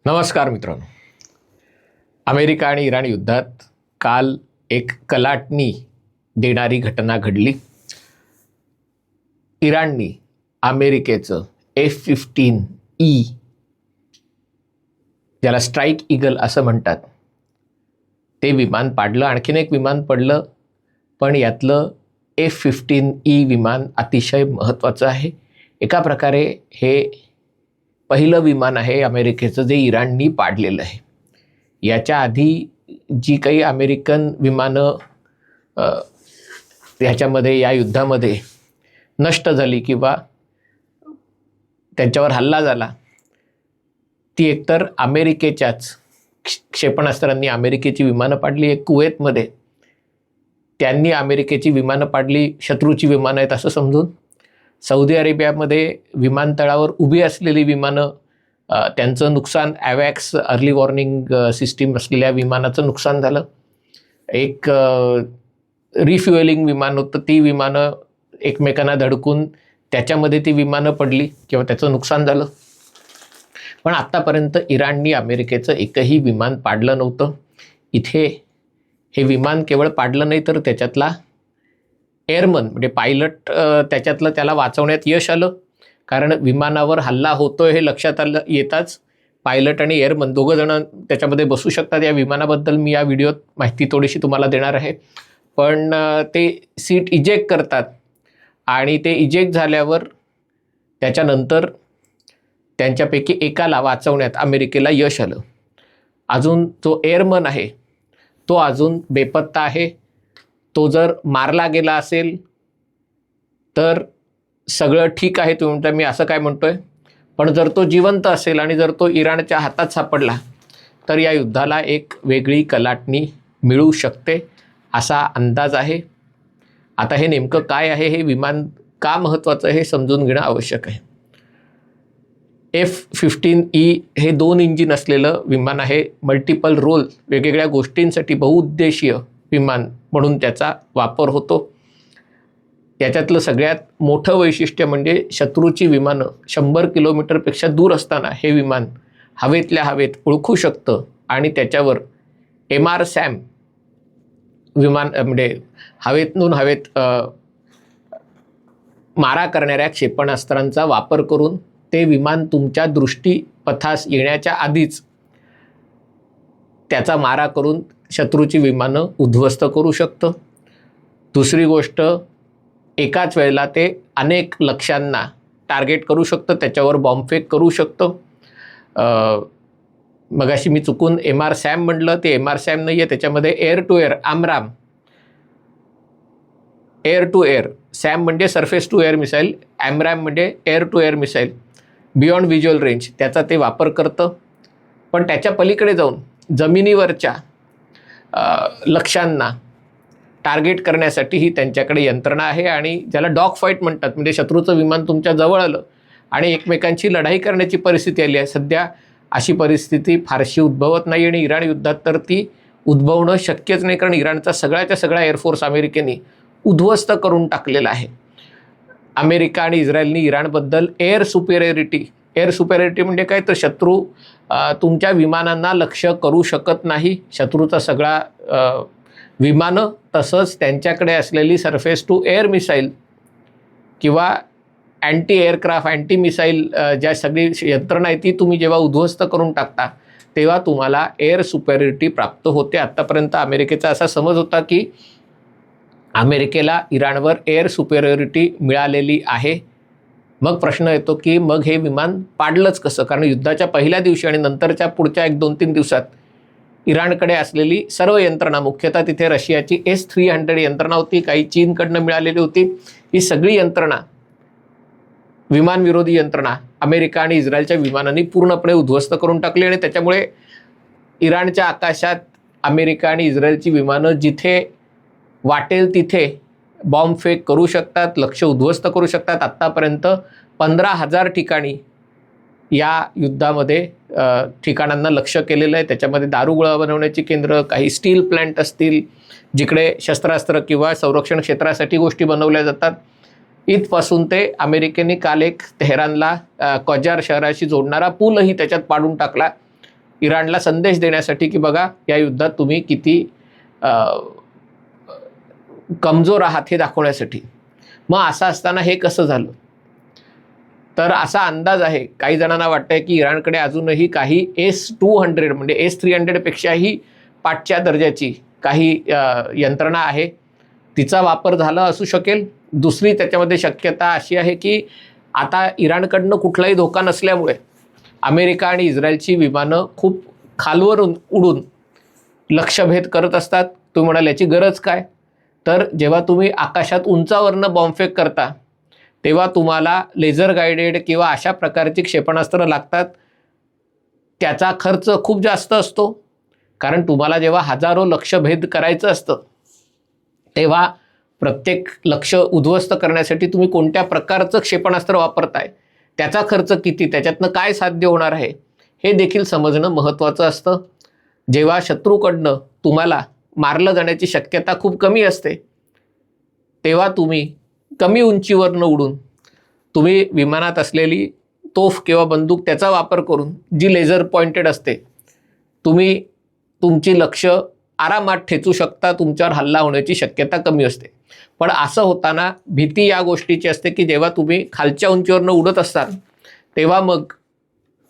नमस्कार मित्रांनो. अमेरिका आणि इराण युद्धात काल एक कलाटणी देणारी घटना घडली. इराणनी अमेरिकेचं F-15E, ज्याला स्ट्राईक ईगल असं म्हणतात, ते विमान पाडलं. आणखीन एक विमान पडलं, पण यातलं F-15E विमान अतिशय महत्त्वाचं आहे. एका प्रकारे हे पहिलं विमान आहे अमेरिकेचं जे इराणनी पाडलेलं आहे. याच्या आधी जी काही अमेरिकन विमानं ह्याच्यामध्ये या युद्धामध्ये नष्ट झाली किंवा त्यांच्यावर हल्ला झाला, ती एकतर अमेरिकेच्याच क्षेपणास्त्रांनी अमेरिकेची विमानं पाडली. एक कुवेतमध्ये त्यांनी अमेरिकेची विमानं पाडली, शत्रूची विमानं आहेत असं समजून. सौदी अरेबियामध्ये विमानतळावर उभी असलेली विमानं, त्यांचं नुकसान, ॲवॅक्स अर्ली वॉर्निंग सिस्टीम असलेल्या विमानाचं नुकसान झालं. एक रिफ्युएलिंग विमान होतं, ती विमानं एकमेकांना धडकून त्याच्यामध्ये ती विमानं पडली किंवा त्याचं नुकसान झालं. पण आत्तापर्यंत इराणनी अमेरिकेचं एकही विमान पाडलं नव्हतं. इथे हे विमान केवळ पाडलं नाही तर त्याच्यातला एअरमन म्हणजे पायलट, त्याच्यातलं त्याला वाचवण्यात यश आलं. कारण विमानावर हल्ला होतोय हे लक्षात आलं येताच पायलट आणि एअरमन दोघंजणं त्याच्यामध्ये बसू शकतात. या विमानाबद्दल मी या व्हिडिओत माहिती थोडीशी तुम्हाला देणार आहे. पण ते सीट इजेक्ट करतात आणि ते इजेक्ट झाल्यावर त्याच्यानंतर त्यांच्यापैकी एकाला वाचवण्यात अमेरिकेला यश आलं. अजून जो एअरमन आहे तो अजून बेपत्ता आहे. तो जर मारला गेला असेल तर सगळं ठीक आहे, तुम्ही म्हणता मी असं काय म्हणतोय. पण जर तो जिवंत असेल आणि जर तो इराणच्या हातात सापडला तर या युद्धाला एक वेगळी कलाटणी मिळू शकते असा अंदाज आहे. आता हे नेमकं काय आहे, हे विमान का महत्त्वाचं हे समजून घेणं आवश्यक आहे. F-15E हे 2 इंजिन असलेलं विमान आहे. मल्टिपल रोल, वेगवेगळ्या गोष्टींसाठी बहुउद्देशीय विमान म्हणून त्याचा वापर होतो. याच्यातलं सगळ्यात मोठं वैशिष्ट्य म्हणजे शत्रूची विमानं 100 किलोमीटरपेक्षा दूर असताना हे विमान हवेतल्या हवेत ओळखू शकतं आणि त्याच्यावर MR-SAM विमान म्हणजे हवेतून हवेत मारा करणाऱ्या क्षेपणास्त्रांचा वापर करून ते विमान तुमच्या दृष्टीपथास येण्याच्या आधीच त्याचा मारा करून शत्रूची विमानं उद्ध्वस्त करू शकतं. दुसरी गोष्ट, एकाच वेळेला ते अनेक लक्ष्यांना टार्गेट करू शकतं, त्याच्यावर बॉम्बफेक करू शकतं. मगाशी मी चुकून MR-SAM म्हटलं, ते MR-SAM नाही आहे, त्याच्यामध्ये air to air AMRAAM, air to air, SAM म्हणजे surface to air missile, AMRAAM म्हणजे air to air missile, beyond visual range, त्याचा ते वापर करतं. पण त्याच्या पलीकडे जाऊन जमिनीवरच्या लक्ष्यांना टार्गेट करण्यासाठीही त्यांच्याकडे यंत्रणा आहे. आणि ज्याला डॉग फाईट म्हणतात, म्हणजे शत्रूचं विमान तुमच्या जवळ आलं आणि एकमेकांची लढाई करण्याची परिस्थिती आली आहे. सध्या अशी परिस्थिती फारशी उद्भवत नाही आणि इराण युद्धात तर ती उद्भवणं शक्यच नाही, कारण इराणचा सगळ्याच्या सगळा एअरफोर्स अमेरिकेने उद्ध्वस्त करून टाकलेला आहे. अमेरिका आणि इस्रायलनी इराणबद्दल एअर सुपेरियरिटी म्हणजे काय, तर शत्रू तुमच्या विमानांना लक्ष्य करू शकत नाही. शत्रूचा सगळा विमानं, तसंच त्यांच्याकडे असलेली सरफेस टू एअर मिसाईल किंवा अँटी एअरक्राफ्ट, अँटी मिसाईल ज्या सगळी यंत्रणा आहे ती तुम्ही जेव्हा उद्ध्वस्त करून टाकता तेव्हा तुम्हाला एअर सुपेरियरिटी प्राप्त होते. आत्तापर्यंत अमेरिकेचा असा समज होता की अमेरिकेला इराणवर एअर सुपेरियरिटी मिळालेली आहे. मग प्रश्न येतो की मग हे विमान पाडलंच कसं, कारण युद्धाच्या पहिल्या दिवशी आणि नंतरच्या पुढच्या 1-2-3 दिवसात इराणकडे असलेली सर्व यंत्रणा, मुख्यतः तिथे रशियाची S-300 यंत्रणा होती, काही चीनकडनं मिळालेली होती, ही सगळी यंत्रणा, विमानविरोधी यंत्रणा अमेरिका आणि इस्रायलच्या विमानांनी पूर्णपणे उद्ध्वस्त करून टाकली. आणि त्याच्यामुळे इराणच्या आकाशात अमेरिका आणि इस्रायलची विमानं जिथे वाटेल तिथे बॉम्बफेक करू शकतात, लक्ष उद्ध्वस्त करू शकतात. आत्तापर्यंत 15,000 ठिकाणी या युद्धामध्ये ठिकाणांना लक्ष्य केलेलं आहे. त्याच्यामध्ये दारुगोळा बनवण्याची केंद्र, काही स्टील प्लांट असतील जिकडे शस्त्रास्त्र किंवा संरक्षण क्षेत्रासाठी गोष्टी बनवल्या जातात. इथपासून ते अमेरिकेने काल एक तेहरानला क्वाजार शहराशी जोडणारा पूलही त्याच्यात पाडून टाकला, इराणला संदेश देण्यासाठी की बघा या युद्धात तुम्ही किती कमजोर आहात हे दाखवण्यासाठी. मग असं असताना हे कसं झालं? तर असा अंदाज आहे, काही जणांना वाटतंय की इराणकडे अजूनही काही S-200 म्हणजे S-300 पेक्षाही पाठच्या दर्जाची काही यंत्रणा आहे, तिचा वापर झाला असू शकेल. दुसरी त्याच्यामध्ये शक्यता अशी आहे की आता इराणकडनं कुठलाही धोका नसल्यामुळे अमेरिका आणि इस्रायलची विमानं खूप खालवरून उडून लक्ष्यभेद करत असतात. तुम्ही म्हणाल याची गरज काय? तर जेव्हा तुम्ही आकाशात उंचावरनं बॉम्बफेक करता तेव्हा तुम्हाला लेझर गायडेड किंवा अशा प्रकारची क्षेपणास्त्र लागतात. त्याचा खर्च खूप जास्त असतो, कारण तुम्हाला जेव्हा हजारो लक्ष्यभेद करायचं असतं तेव्हा प्रत्येक लक्ष उद्ध्वस्त करण्यासाठी तुम्ही कोणत्या प्रकारचं क्षेपणास्त्र वापरताय, त्याचा खर्च किती, त्याच्यातनं काय साध्य होणार आहे हे देखील समजणं महत्त्वाचं असतं. जेव्हा शत्रूकडनं तुम्हाला मारलं जाण्याची शक्यता खूप कमी असते तेव्हा तुम्ही कमी उंचीवरनं उडून तुम्ही विमानात असलेली तोफ किंवा बंदूक त्याचा वापर करून जी लेझर पॉइंटेड असते तुम्ही तुमची लक्ष आरामात ठेचू शकता, तुमच्यावर हल्ला होण्याची शक्यता कमी असते. पण असं होताना भीती या गोष्टीची असते की जेव्हा तुम्ही खालच्या उंचीवरनं उडत असाल तेव्हा मग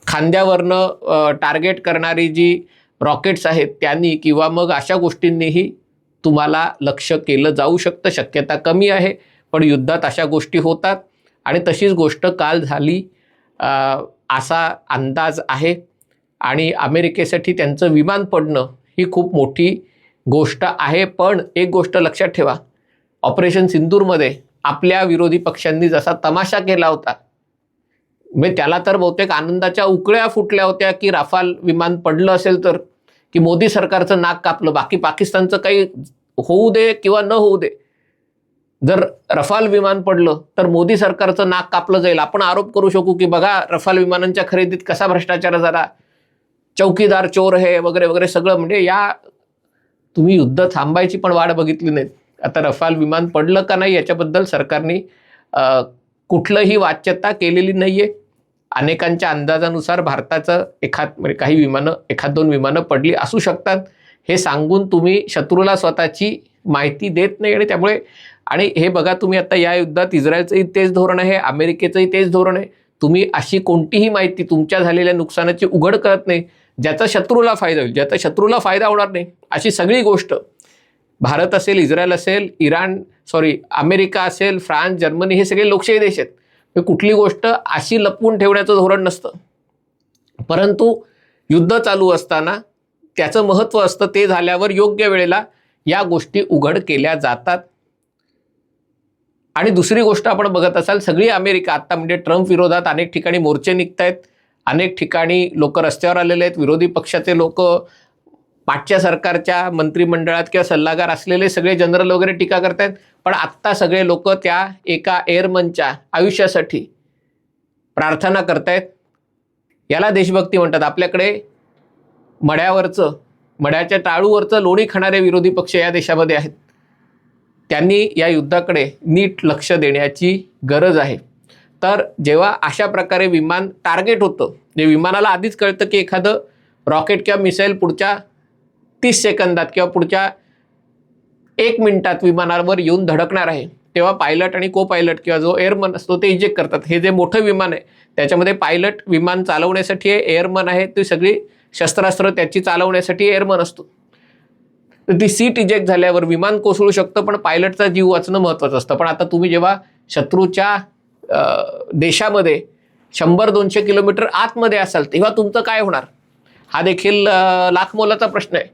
खांद्यावरनं टार्गेट करणारी जी रॉकेट्स आहेत त्यांनी किंवा मग अशा गोष्टींनीही तुम्हाला लक्ष केलं जाऊ शकतं. शक्यता कमी आहे, पण युद्धात अशा गोष्टी होतात आणि तशीच गोष्ट काल झाली असा अंदाज आहे. आणि अमेरिकेसाठी त्यांचं विमान पडणं ही खूप मोठी गोष्ट आहे. पण एक गोष्ट लक्षात ठेवा, ऑपरेशन सिंदूरमध्ये आपल्या विरोधी पक्षांनी जसा तमाशा केला होता, म्हणजे त्याला तर बहुतेक आनंदाच्या उकळ्या फुटल्या होत्या की राफाल विमान पडलं असेल तर, की मोदी सरकारचं नाक कापलं, बाकी पाकिस्तानचं काही होऊ दे किंवा न होऊ दे, जर रफाल विमान पडलं तर मोदी सरकारचं नाक कापलं जाईल. आपण आरोप करू शकू की बघा रफाल विमानांच्या खरेदीत कसा भ्रष्टाचार झाला, चौकीदार चोर है वगैरे वगैरे सगळं. म्हणजे या तुम्ही युद्ध थांबायची पण वाट बघितली नाहीत. आता रफाल विमान पडलं का नाही याच्याबद्दल सरकारने कुठलंही वाच्यता केलेली नाही आहे. अनेकांच्या अंदाजानुसार भारताचं म्हणजे काही विमानं, एखाद दोन विमानं पडली असू शकतात हे सांगून तुम्ही शत्रूला स्वतःची माहिती देत नाही. आणि त्यामुळे आणि हे बघा तुम्ही आता या युद्धात इस्रायलचंही तेच धोरण आहे, अमेरिकेचंही तेच धोरण आहे. तुम्ही अशी कोणतीही माहिती तुमच्या झालेल्या नुकसानाची उघड करत नाही ज्याचा शत्रूला फायदा होईल, ज्याचा शत्रूला फायदा होणार नाही. अशी सगळी गोष्ट भारत असेल, इस्रायल असेल, अमेरिका असेल, फ्रान्स, जर्मनी हे सगळे लोकशाही देश आहेत. कुठली गोष्ट अशी लपवून ठेवण्याचं धोरण नसतं. परंतु युद्ध चालू असताना त्याचं महत्त्व असतं, ते झाल्यावर योग्य वेळेला या गोष्टी उघड केल्या जातात. आणि दुसरी गोष्ट आपण बघत असाल, सगळी अमेरिका आता म्हणजे ट्रम्प विरोधात अनेक ठिकाणी मोर्चे निघत आहेत, अनेक ठिकाणी लोक रस्त्यावर आलेले आहेत. विरोधी पक्षाचे लोक, मागच्या सरकारच्या मंत्रिमंडळात किंवा सल्लागार असलेले सगळे जनरल वगैरे टीका करतायत. पण आत्ता सगळे लोक त्या एका एअरमनच्या आयुष्यासाठी प्रार्थना करतायत. याला देशभक्ती म्हणतात. आपल्याकडे मड्याच्या टाळूवरचं लोणी खाणारे विरोधी पक्ष या देशामध्ये आहेत. त्यांनी या युद्धाकडे नीट लक्ष देण्याची गरज आहे. तर जेव्हा अशा प्रकारे विमान टार्गेट होतं, जे विमानाला आधीच कळतं की एखादं रॉकेट किंवा मिसाईल पुढच्या 30 सेकंदात किंवा पुढच्या 1 मिनिटात विमानावर येऊन धडकणार आहे, तेव्हा पायलट आणि को पायलट किंवा जो एअरमन असतो ते इजेक्ट करतात. हे जे मोठं विमान आहे त्याच्यामध्ये पायलट विमान चालवण्यासाठी आहे, एअरमन आहे, ती सगळी शस्त्रास्त्र त्याची चालवण्यासाठी एअरमन असतो. तर ती सीट इजेक्ट झाल्यावर विमान कोसळू शकतं, पण पायलटचा जीव वाचणं महत्त्वाचं असतं. पण आता तुम्ही जेव्हा शत्रूच्या देशामध्ये 100-200 किलोमीटर आतमध्ये असाल तेव्हा तुमचं काय होणार, हा देखील लाखमोलाचा प्रश्न आहे.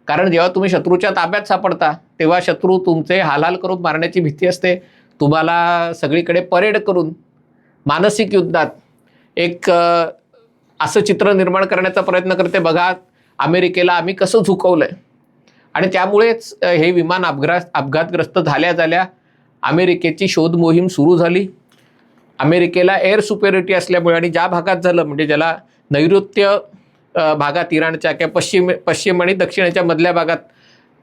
कारण जेव्हा तुम्ही शत्रूच्या ताब्यात सापडता तेव्हा शत्रू तुमचे हालहाल करून मारण्याची भीती असते. तुम्हाला सगळीकडे परेड करून मानसिक युद्धात एक असं चित्र निर्माण करण्याचा प्रयत्न करते, बघा अमेरिकेला आम्ही कसं झुकवलंय. आणि त्यामुळेच हे विमान अपघातग्रस्त झाल्या अमेरिकेची शोध मोहीम सुरू झाली. अमेरिकेला एअर सुपेरिटी असल्यामुळे आणि ज्या भागात झालं म्हणजे ज्याला नैऋत्य भागात इराणच्या किंवा पश्चिम आणि दक्षिणेच्या मधल्या भागात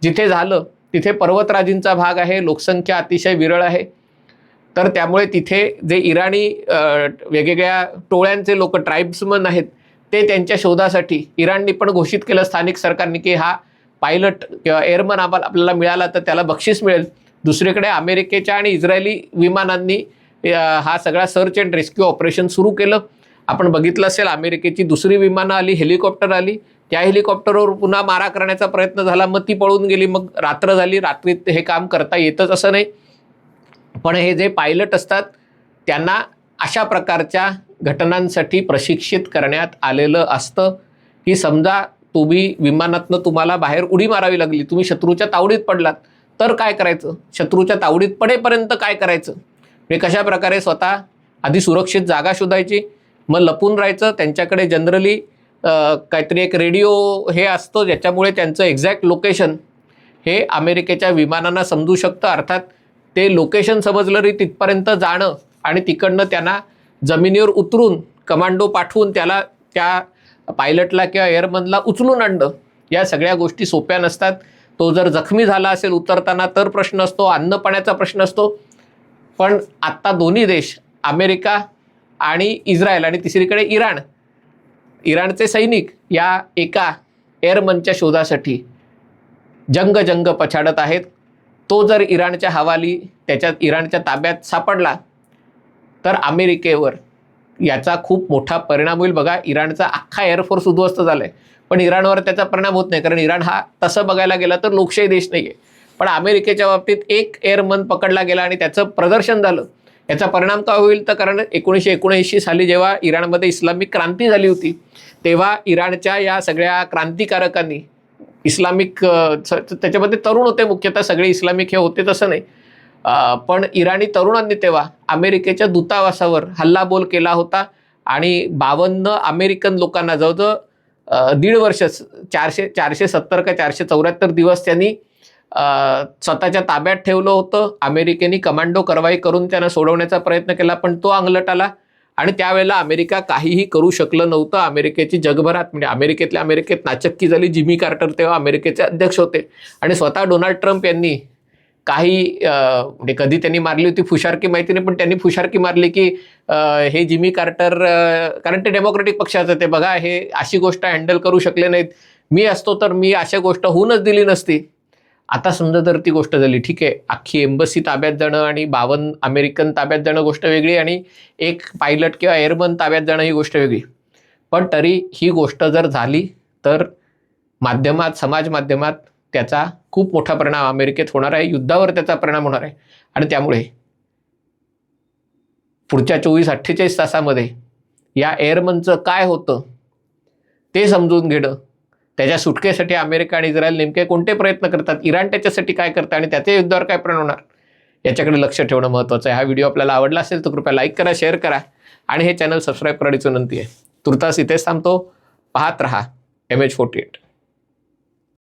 जिथे झालं तिथे पर्वतराजींचा भाग आहे, लोकसंख्या अतिशय विरळ आहे. तर त्यामुळे तिथे जे इराणी वेगवेगळ्या टोळ्यांचे लोक ट्राईब्समन आहेत ते त्यांच्या शोधासाठी इराणनी पण घोषित केलं स्थानिक सरकारने की हा पायलट किंवा एअरमन आपल्याला मिळाला तर त्याला बक्षीस मिळेल. दुसरीकडे अमेरिकेच्या आणि इस्रायली विमानांनी हा सगळा सर्च अँड रेस्क्यू ऑपरेशन सुरू केलं. आपण बघितलं असेल अमेरिकेची दुसरी विमानं आली, हेलिकॉप्टर आली, त्या हेलिकॉप्टरवर पुन्हा मारा करण्याचा प्रयत्न झाला, मग ती पळून गेली, मग रात्र झाली. रात्रीत हे काम करता येतच असं नाही, पण हे जे पायलट असतात त्यांना अशा प्रकारच्या घटनांसाठी प्रशिक्षित करण्यात आलेलं असतं की समजा तुम्ही विमानातनं तुम्हाला बाहेर उडी मारावी लागली, तुम्ही शत्रूच्या तावडीत पडलात तर काय करायचं, शत्रूच्या तावडीत पडेपर्यंत काय करायचं, हे कशा प्रकारे स्वतः आधी सुरक्षित जागा शोधायची, मग लपून राहायचं. त्यांच्याकडे जनरली काहीतरी एक रेडिओ हे असतो ज्याच्यामुळे त्यांचं एक्झॅक्ट लोकेशन हे अमेरिकेच्या विमानांना समजू शकतं. अर्थात ते लोकेशन समजलं तरी तिथपर्यंत जाणं आणि तिकडनं त्यांना जमिनीवर उतरून कमांडो पाठवून त्याला त्या पायलटला किंवा एअरमनला उचलून आणणं या सगळ्या गोष्टी सोप्या नसतात. तो जर जखमी झाला असेल उतरताना तर प्रश्न असतो, अन्न पाण्याचा प्रश्न असतो. पण आत्ता दोन्ही देश अमेरिका आणि इस्रायल आणि तिसरीकडे इराणचे सैनिक या एका एअरमनच्या शोधासाठी जंग पछाडत आहेत. तो जर इराणच्या हवाली इराणच्या ताब्यात सापडला तर अमेरिकेवर याचा खूप मोठा परिणाम होईल. बघा, इराणचा अख्खा एअरफोर्स उद्ध्वस्त झाला आहे, पण इराणवर त्याचा परिणाम होत नाही, कारण इराण हा तसं बघायला गेला तर लोकशाही देश नाही आहे. पण अमेरिकेच्या बाबतीत एक एअरमन पकडला गेला आणि त्याचं प्रदर्शन झालं. याचा परिणाम का होईल तर कारण 1979 साली जेव्हा इराणमध्ये इस्लामिक क्रांती झाली होती तेव्हा इराणच्या या सगळ्या क्रांतिकारकांनी इस्लामिक त्याच्यामध्ये तरुण होते, मुख्यतः सगळे इस्लामिक हे होते तसं नाही, पण इराणी तरुणांनी तेव्हा अमेरिकेच्या दूतावासावर हल्लाबोल केला होता आणि 52 अमेरिकन लोकांना जवळजवळ 1.5 वर्ष 470 का 474 दिवस त्यांनी स्वतःच्या ताब्यात ठेवलं होतं. अमेरिकेने कमांडो कारवाई करून त्यांना सोडवण्याचा प्रयत्न केला, पण तो अंगलट आला आणि त्यावेळेला अमेरिका काहीही करू शकलं नव्हतं. अमेरिकेची जगभरात म्हणजे अमेरिकेत नाचक्की झाली. जिमी कार्टर तेव्हा अमेरिकेचे अध्यक्ष होते आणि स्वतः डोनाल्ड ट्रम्प यांनी काही म्हणजे कधी त्यांनी मारली होती फुशारकी माहिती नाही, पण त्यांनी फुशारकी मारली की हे जिमी कार्टर, कारण ते डेमोक्रेटिक पक्षाचं ते, बघा हे अशी गोष्ट हँडल करू शकले नाहीत, मी असतो तर मी अशा गोष्ट होऊनच दिली नसती. आता समजा जर ती गोष्ट झाली, ठीक आहे, अख्खी एम्बसी ताब्यात जाणं आणि 52 अमेरिकन ताब्यात जाणं गोष्ट वेगळी आणि एक पायलट किंवा एअरमन ताब्यात जाणं ही गोष्ट वेगळी, पण तरी ही गोष्ट जर झाली तर समाज माध्यमात त्याचा खूप मोठा परिणाम अमेरिकेत होणार आहे, युद्धावर त्याचा परिणाम होणार आहे. आणि त्यामुळे पुढच्या 24-48 तासामध्ये या एअरमनचं काय होतं ते समजून घेणं, त्याच्या सुटकेसाठी अमेरिका आणि इस्रायल नेमके कोणते प्रयत्न करतात, इराण त्याच्यासाठी काय करतं आणि त्याच्या युद्धावर काय परिणाम होणार याच्याकडे लक्ष ठेवणं महत्त्वाचं आहे. हा व्हिडिओ आपल्याला आवडला असेल तर कृपया लाईक करा, शेअर करा आणि हे चॅनल सबस्क्राईब करायची विनंती आहे. तुर्तास इथेच थांबतो. पाहत रहा MH48.